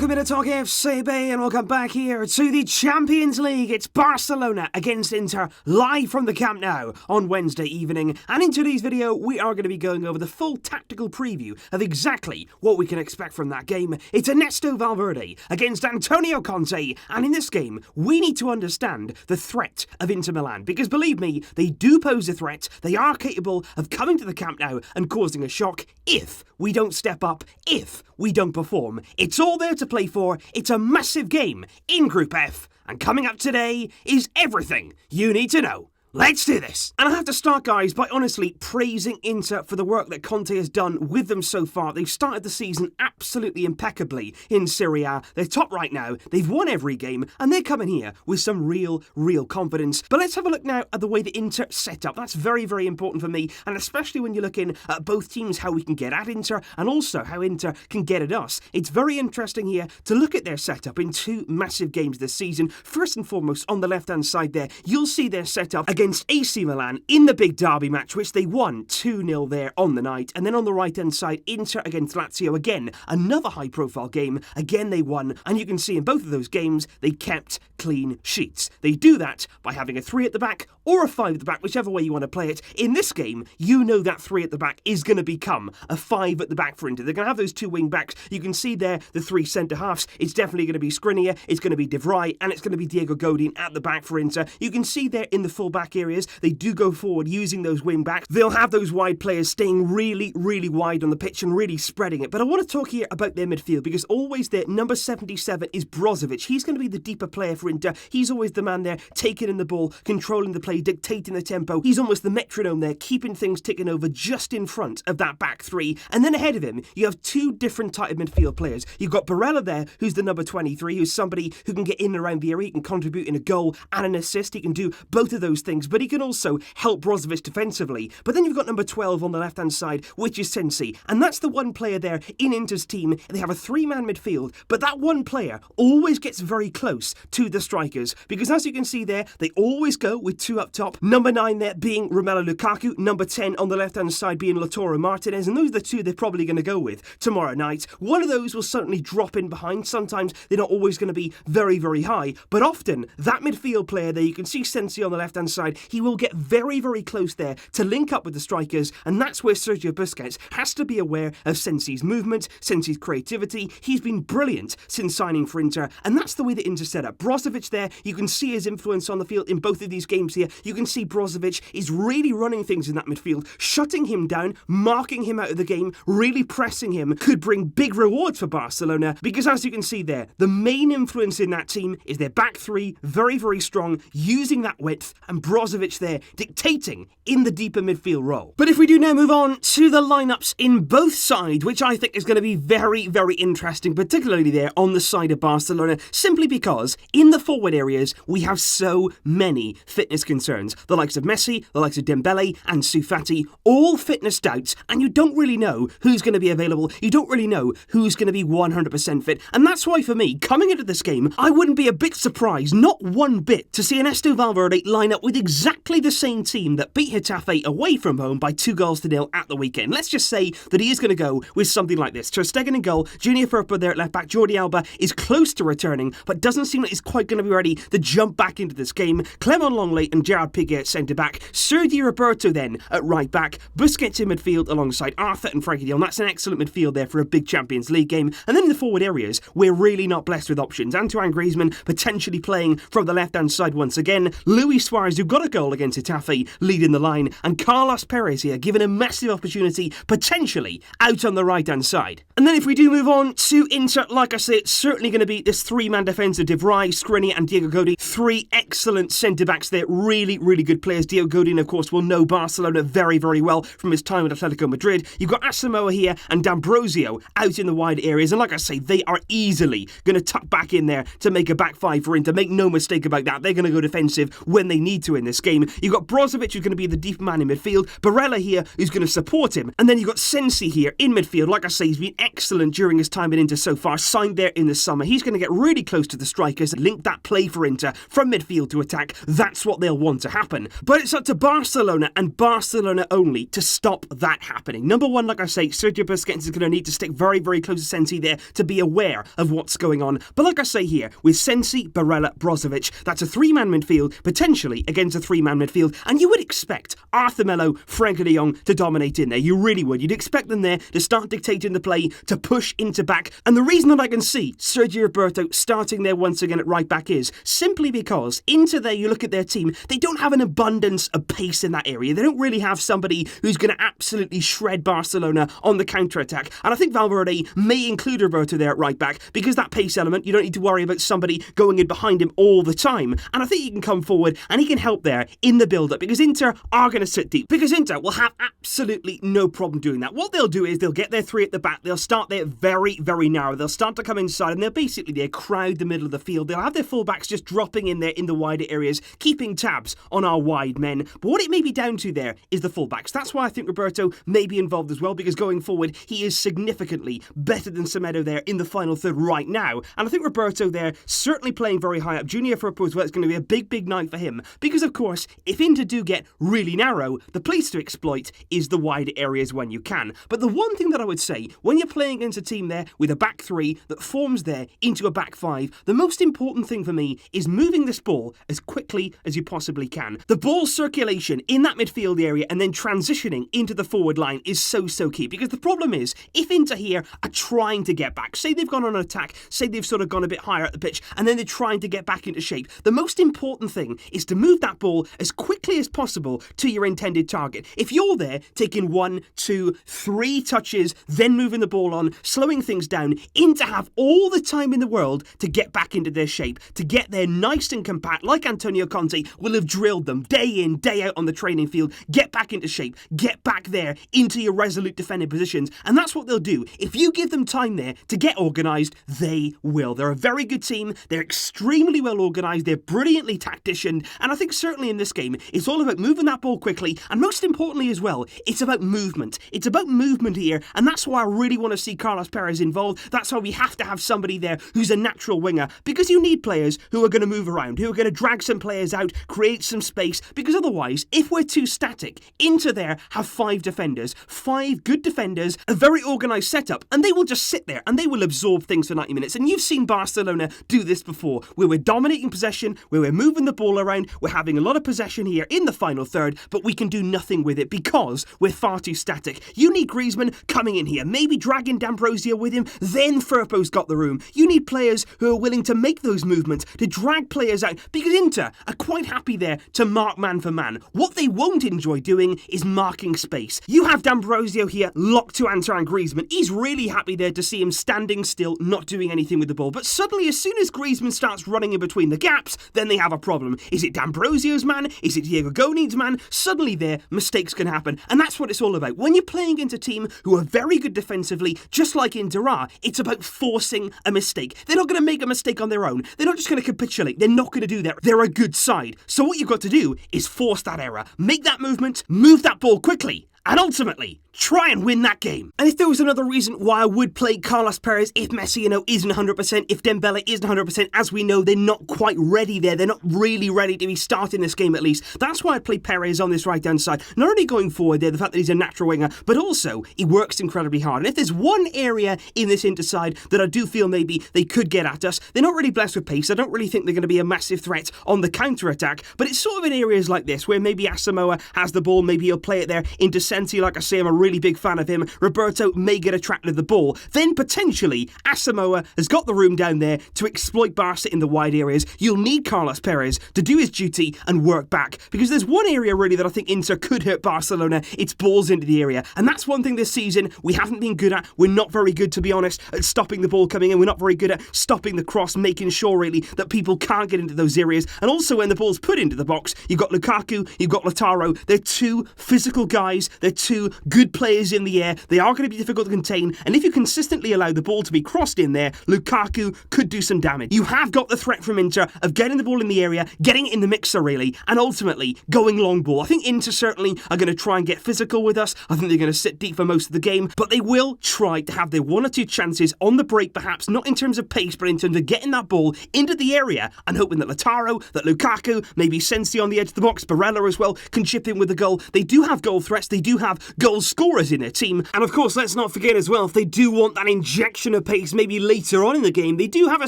Welcome into TalkFCB and welcome back here to the Champions League. It's Barcelona against Inter live from the Camp Nou on Wednesday evening. And in today's video, we are going to be going over the full tactical preview of exactly what we can expect from that game. It's Ernesto Valverde against Antonio Conte. And in this game, we need to understand the threat of Inter Milan. Because believe me, they do pose a threat. They are capable of coming to the Camp Nou and causing a shock if we don't step up, if we don't perform. It's all there to play for. It's a massive game in Group F. And coming up today is everything you need to know. Let's do this! And I have to start, guys, by honestly praising Inter for the work that Conte has done with them so far. They've started the season absolutely impeccably in Serie A. They're top right now, they've won every game, and they're coming here with some real confidence. But let's have a look now at the way the Inter set up. That's very important for me, and especially when you're looking at both teams, how we can get at Inter, and also how Inter can get at us. It's very interesting here to look at their setup in two massive games this season. First and foremost, on the left-hand side there, you'll see their setup against AC Milan in the big derby match, which they won 2-0 there on the night. And then on the right-hand side, Inter against Lazio, again, another high-profile game. Again, they won. And you can see in both of those games, they kept clean sheets. They do that by having a 3 at the back or a 5 at the back, whichever way you want to play it. In this game, you know that 3 at the back is going to become a 5 at the back for Inter. They're going to have those two wing backs. You can see there the 3 centre-halves. It's definitely going to be Skriniar, it's going to be De Vrij, and it's going to be Diego Godin at the back for Inter. You can see there in the full-back areas, they do go forward using those wing backs. They'll have those wide players staying really wide on the pitch and really spreading it. But I want to talk here about their midfield, because always there, number 77 is Brozovic. He's going to be the deeper player for Inter. He's always the man there, taking in the ball, controlling the play, dictating the tempo. He's almost the metronome there, keeping things ticking over just in front of that back 3. And then ahead of him, you have two different type of midfield players. You've got Barella there, who's the number 23, who's somebody who can get in and around the area. He can contribute in a goal and an assist. He can do both of those things, but he can also help Brozovic defensively. But then you've got number 12 on the left-hand side, which is Sensi. And that's the one player there in Inter's team. They have a 3-man midfield, but that one player always gets very close to the strikers, because as you can see there, they always go with 2 up top. Number 9 there being Romelu Lukaku, number 10 on the left-hand side being Lautaro Martinez, and those are the two they're probably going to go with tomorrow night. One of those will certainly drop in behind. Sometimes they're not always going to be very high, but often that midfield player there, you can see Sensi on the left-hand side, he will get very close there to link up with the strikers, and that's where Sergio Busquets has to be aware of Sensi's movement, Sensi's creativity. He's been brilliant since signing for Inter, and that's the way that Inter set up. Brozovic there, you can see his influence on the field in both of these games here. You can see Brozovic is really running things in that midfield, shutting him down, marking him out of the game, really pressing him. Could bring big rewards for Barcelona, because as you can see there, the main influence in that team is their back 3, very strong, using that width, and Brozovic there dictating in the deeper midfield role. But if we do now move on to the lineups in both sides, which I think is going to be very interesting, particularly there on the side of Barcelona, simply because in the forward areas we have so many fitness concerns. The likes of Messi, the likes of Dembele and Ansu Fati, all fitness doubts, and you don't really know who's going to be available. You don't really know who's going to be 100% fit, and that's why for me, coming into this game, I wouldn't be a bit surprised, not one bit, to see Ernesto Valverde line up with exactly the same team that beat Getafe away from home by 2-0 at the weekend. Let's just say that he is going to go with something like this. Ter Stegen in goal, Junior Firpo there at left back, Jordi Alba is close to returning, but doesn't seem like he's quite going to be ready to jump back into this game. Clement Longley and Gerard Piqué at centre back, Sergi Roberto then at right back, Busquets in midfield alongside Arthur and Frankie de Jong. That's an excellent midfield there for a big Champions League game. And then in the forward areas, we're really not blessed with options. Antoine Griezmann potentially playing from the left-hand side once again, Luis Suárez, who got a goal against Getafe, leading the line, and Carlos Perez here given a massive opportunity potentially out on the right-hand side. And then if we do move on to Inter, like I say, it's certainly going to be this 3-man defence of De Vrij, Skriniar and Diego Godin. 3 excellent centre-backs there, really good players. Diego Godin, of course, will know Barcelona very well from his time with Atletico Madrid. You've got Asamoah here and D'Ambrosio out in the wide areas, and like I say, they are easily going to tuck back in there to make a back 5 for Inter. Make no mistake about that, they're going to go defensive when they need to in this game. You've got Brozovic, who's going to be the deep man in midfield, Barella here, who's going to support him, and then you've got Sensi here in midfield. Like I say, he's been excellent during his time at Inter so far, signed there in the summer. He's going to get really close to the strikers, link that play for Inter from midfield to attack. That's what they'll want want to happen. But it's up to Barcelona and Barcelona only to stop that happening. Number one, like I say, Sergio Busquets is going to need to stick very, very close to Sensi there to be aware of what's going on. But like I say here, with Sensi, Barella, Brozovic, that's a three-man midfield, potentially against a three-man midfield, and you would expect Arthur Melo, Frenkie de Jong to dominate in there. You really would. You'd expect them there to start dictating the play, to push into back. And the reason that I can see Sergio Roberto starting there once again at right back is simply because into there, you look at their team, they don't have an abundance of pace in that area. They don't really have somebody who's going to absolutely shred Barcelona on the counter-attack. And I think Valverde may include Roberto there at right back because that pace element, you don't need to worry about somebody going in behind him all the time. And I think he can come forward and he can help there in the build-up because Inter are going to sit deep. Because Inter will have absolutely no problem doing that. What they'll do is they'll get their three at the back. They'll start there very, very narrow. They'll start to come inside and they'll basically crowd the middle of the field. They'll have their fullbacks just dropping in there in the wider areas, keeping tabs on our wide men. But what it may be down to there is the fullbacks. That's why I think Roberto may be involved as well, because going forward, he is significantly better than Semedo there in the final third right now. And I think Roberto there certainly playing very high up. Junior Firpo as well, it's going to be a big, big night for him. Because, of course, if Inter do get really narrow, the place to exploit is the wider areas when you can. But the one thing that I would say, when you're playing against a team there with a back three that forms there into a back five, the most important thing for me is moving this ball as quickly as you possibly can. The ball circulation in that midfield area and then transitioning into the forward line is so key. Because the problem is, if Inter here are trying to get back, say they've gone on an attack, say they've sort of gone a bit higher at the pitch, and then they're trying to get back into shape, the most important thing is to move that ball as quickly as possible to your intended target. If you're there taking 1, 2, 3 touches, then moving the ball on, slowing things down, Inter have all the time in the world to get back into their shape, to get there nice and compact, like Antonio Conte will have drilled them day in, day out on the training field. Get back into shape, get back there into your resolute defending positions, and that's what they'll do. If you give them time there to get organised, they will. They're a very good team, they're extremely well organised, they're brilliantly tacticianed, and I think certainly in this game, it's all about moving that ball quickly, and most importantly as well, it's about movement. It's about movement here, and that's why I really want to see Carlos Perez involved. That's why we have to have somebody there who's a natural winger, because you need players who are going to move around, who are going to drag some players out, create some space, because otherwise, if we're too static, Inter there have 5 defenders, 5 good defenders, a very organised setup, and they will just sit there and they will absorb things for 90 minutes. And you've seen Barcelona do this before, where we're dominating possession, where we're moving the ball around, we're having a lot of possession here in the final third, but we can do nothing with it because we're far too static. You need Griezmann coming in here, maybe dragging D'Ambrosio with him, then Firpo's got the room. You need players who are willing to make those movements, to drag players out, because Inter are quite happy there to mark man for man. What they won't enjoy doing is marking space. You have D'Ambrosio here locked to Antoine Griezmann. He's really happy there to see him standing still, not doing anything with the ball. But suddenly, as soon as Griezmann starts running in between the gaps, then they have a problem. Is it D'Ambrosio's man? Is it Diego Godin's man? Suddenly there, mistakes can happen. And that's what it's all about. When you're playing against a team who are very good defensively, just like Inter are, it's about forcing a mistake. They're not going to make a mistake on their own. They're not just going to capitulate. They're not going to do that. They're a good side. So what you've got to do is force that error. Make that movement, move that ball quickly, and ultimately, try and win that game. And if there was another reason why I would play Carlos Perez if Messi, isn't 100%, if Dembele isn't 100%, as we know, they're not quite ready there. They're not really ready to be starting this game at least. That's why I play Perez on this right-hand side. Not only going forward there, the fact that he's a natural winger, but also he works incredibly hard. And if there's one area in this Inter side that I do feel maybe they could get at us, they're not really blessed with pace. I don't really think they're going to be a massive threat on the counter-attack, but it's sort of in areas like this where maybe Asamoah has the ball, maybe he'll play it there into Sensi. Like I say, I'm a really big fan of him. Roberto may get attracted to the ball. Then potentially Asamoah has got the room down there to exploit Barca in the wide areas. You'll need Carlos Perez to do his duty and work back, because there's one area really that I think Inter could hurt Barcelona. It's balls into the area, and that's one thing this season we haven't been good at. We're not very good, to be honest, at stopping the ball coming in. We're not very good at stopping the cross, making sure really that people can't get into those areas. And also when the ball's put into the box, you've got Lukaku, you've got Lautaro. They're two physical guys. They're two good wide players in the air. They are going to be difficult to contain, and if you consistently allow the ball to be crossed in there, Lukaku could do some damage. You have got the threat from Inter of getting the ball in the area, getting it in the mixer really, and ultimately going long ball. I think Inter certainly are going to try and get physical with us. I think they're going to sit deep for most of the game, but they will try to have their one or two chances on the break, perhaps not in terms of pace, but in terms of getting that ball into the area and hoping that that Lukaku, maybe Sensi on the edge of the box, Barella as well, can chip in with the goal. They do have goal threats, they do have goal scorers in their team, and of course, let's not forget as well, if they do want that injection of pace maybe later on in the game, they do have a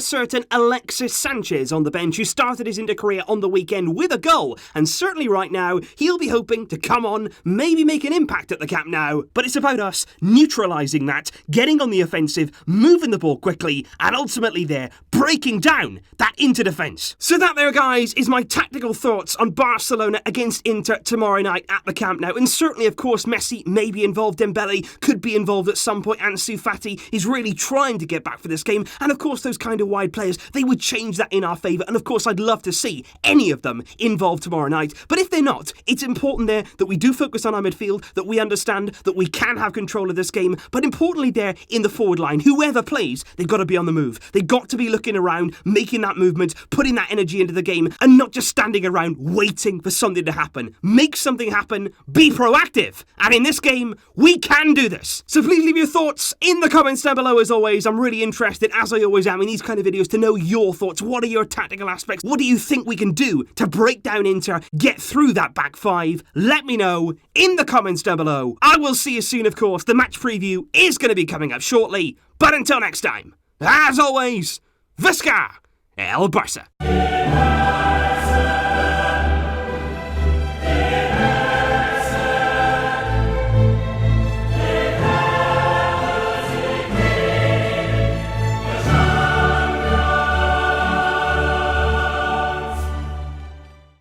certain Alexis Sanchez on the bench who started his Inter career on the weekend with a goal, and certainly right now, he'll be hoping to come on, maybe make an impact at the Camp Nou, but it's about us neutralising that, getting on the offensive, moving the ball quickly, and ultimately there, breaking down that Inter defence. So that there, guys, is my tactical thoughts on Barcelona against Inter tomorrow night at the Camp Nou, and certainly, of course, Messi may be involved, Dembele could be involved at some point, Ansu Fati is really trying to get back for this game, and of course, those kind of wide players, they would change that in our favour, and of course, I'd love to see any of them involved tomorrow night, but if they're not, it's important there that we do focus on our midfield, that we understand that we can have control of this game, but importantly there, in the forward line, whoever plays, they've got to be on the move, they've got to be looking around, making that movement, putting that energy into the game, and not just standing around waiting for something to happen. Make something happen, be proactive, and in this game, we can do this. So please leave your thoughts in the comments down below as always. I'm really interested, as I always am in these kind of videos, to know your thoughts. What are your tactical aspects? What do you think we can do to break down Inter, get through that back five? Let me know in the comments down below. I will see you soon, of course. The match preview is going to be coming up shortly, but until next time, as always, Visca El Barça.